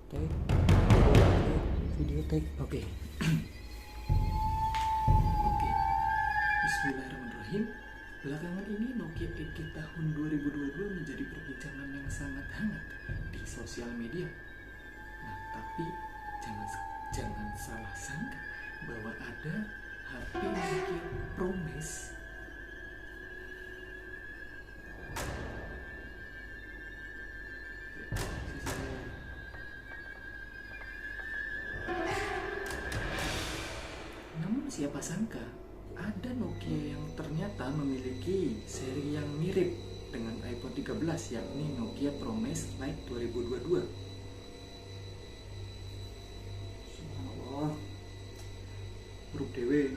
Take video take. Oke. Oke. Bismillahirrahmanirrahim. Belakangan ini Nokia Edge tahun 2022 menjadi perbincangan yang sangat hangat di sosial media. Nah, tapi jangan salah sangka bahwa ada HP Nokia Promise Namun siapa sangka ada Nokia yang ternyata memiliki seri yang mirip dengan iPhone 13, yakni Nokia Promise Lite 2022. Subhanallah, huruf dewe.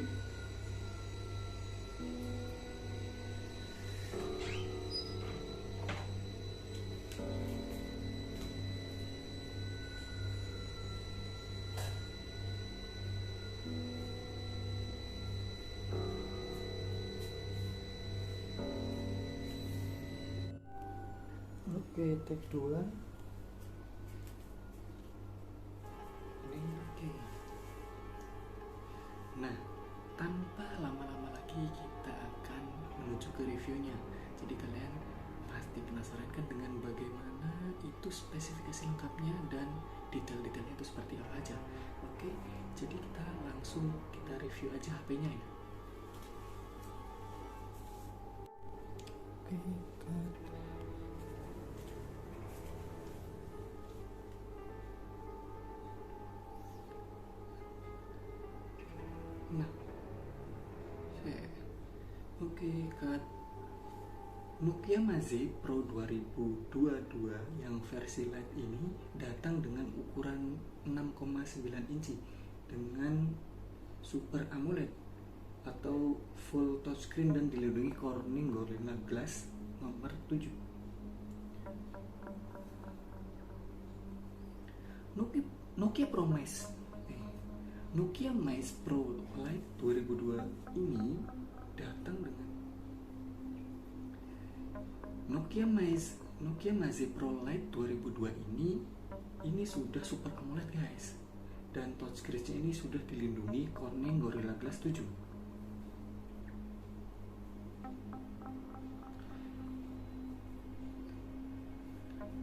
Oke, take 2. Ini oke. Nah, tanpa lama-lama lagi kita akan menuju ke reviewnya. Jadi kalian pasti penasaran kan dengan bagaimana itu spesifikasi lengkapnya dan detail-detailnya itu seperti apa aja. Oke, jadi kita langsung review aja HP-nya ya. Oke, nah, oke, cut. Nokia Mazzi Pro 2022 yang versi Lite ini datang dengan ukuran 6,9 inci dengan Super AMOLED atau full touchscreen dan dilindungi Corning Gorilla Glass nomor 7. Nokia Promise Nokia Mice Pro Lite 2002 ini datang dengan Nokia Mazzi Pro Lite 2002 ini sudah Super AMOLED guys, dan touchscreen-nya ini sudah dilindungi Corning Gorilla Glass 7.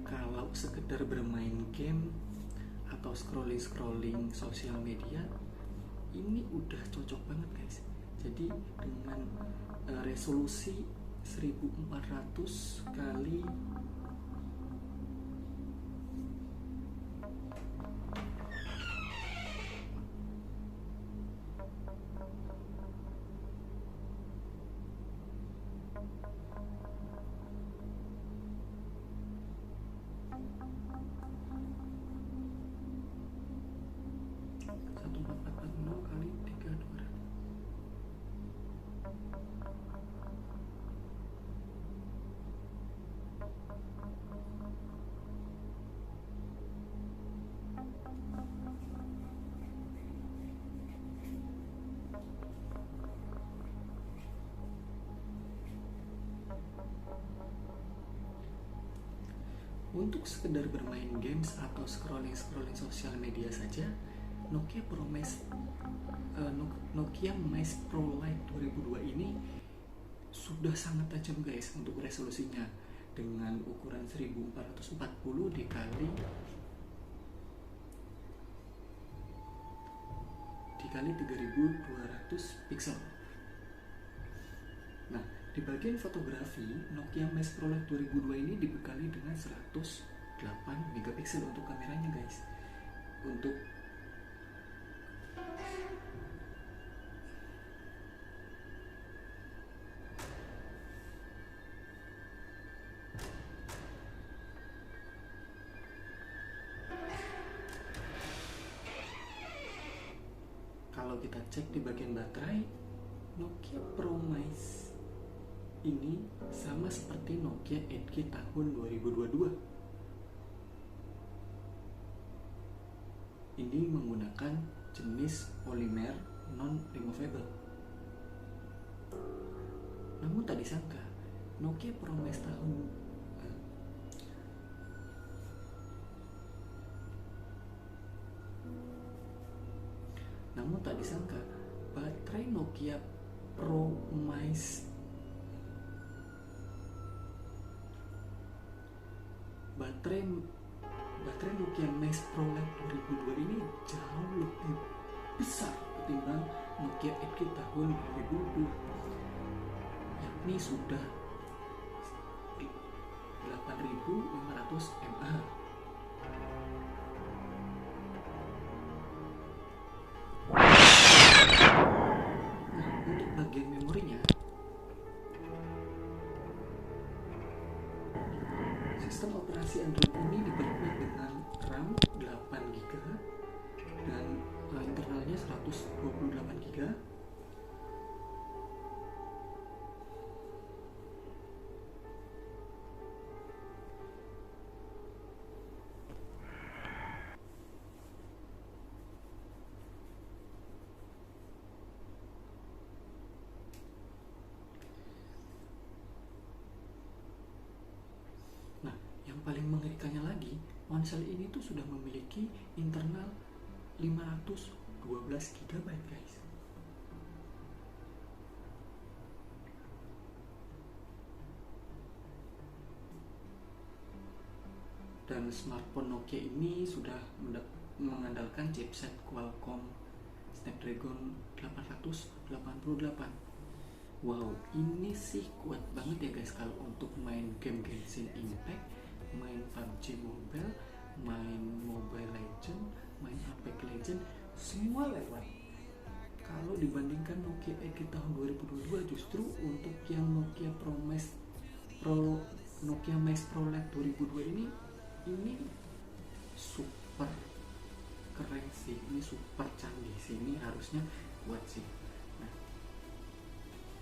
Kalau sekedar bermain game atau scrolling sosial media, ini udah cocok banget guys. Jadi dengan resolusi 1400 kali 1440 kali 3200. Untuk sekedar bermain games atau scrolling sosial media saja, Nokia Mice Pro Lite 2002 ini sudah sangat tajam guys untuk resolusinya, dengan ukuran 1440 dikali 3200 pixel. Nah, di bagian fotografi, Nokia Mice Pro Lite 2002 ini dibekali dengan 108 megapiksel untuk kameranya guys. Untuk kalau kita cek di bagian baterai, Nokia Promise ini sama seperti Nokia Edge tahun 2022. Ini menggunakan jenis polimer non-removable. Namun tak disangka, Nokia Promise tahun Namun tak disangka, baterai Nokia Promise baterai Nokia Mice Pro Lite 2002 ini jauh lebih besar ketimbang Nokia Edge tahun 2002, yakni sudah 8500 mAh. Nah, untuk bagian memorinya, sistem operasi Android ini diperkuat dengan RAM 8GB dan internalnya 128GB. Nah, yang paling mengerikannya lagi, ponsel ini tuh sudah memiliki internal 512GB, guys. Dan smartphone Nokia ini sudah mengandalkan chipset Qualcomm Snapdragon 888. Wow, ini sih kuat banget ya guys kalau untuk main game Genshin Impact, main PUBG Mobile, main Mobile Legend, main Apex Legend, semua lewat. Kalau dibandingkan Nokia Edge tahun 2022, justru untuk yang Nokia Nokia Mice Pro Lite 2002 ini super keren sih, ini super canggih sih, ini harusnya kuat sih. Nah,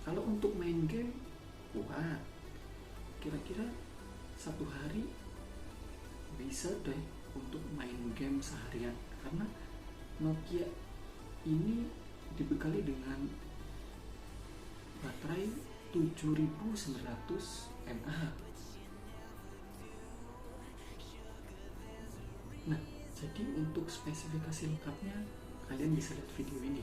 kalau untuk main game kuat, kira-kira satu hari bisa deh untuk main game seharian, karena Nokia ini dibekali dengan baterai 7900 mAh. Nah, jadi untuk spesifikasi lengkapnya kalian bisa lihat video ini.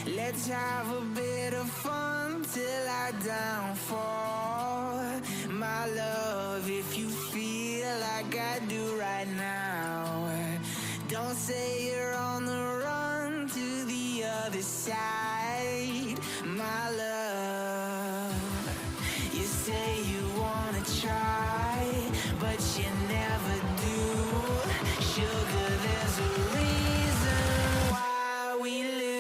Let's have a bit of fun till I downfall. My love, if you feel like I do right now, don't say you're on the run to the other side. My love, you say you wanna try, but you never do. Sugar, there's a reason why we lose.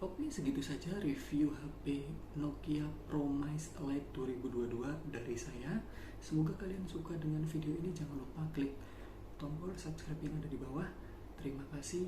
Oke, segitu saja review HP Nokia Promise Lite 2022 dari saya. Semoga kalian suka dengan video ini. Jangan lupa klik tombol subscribe yang ada di bawah. Terima kasih.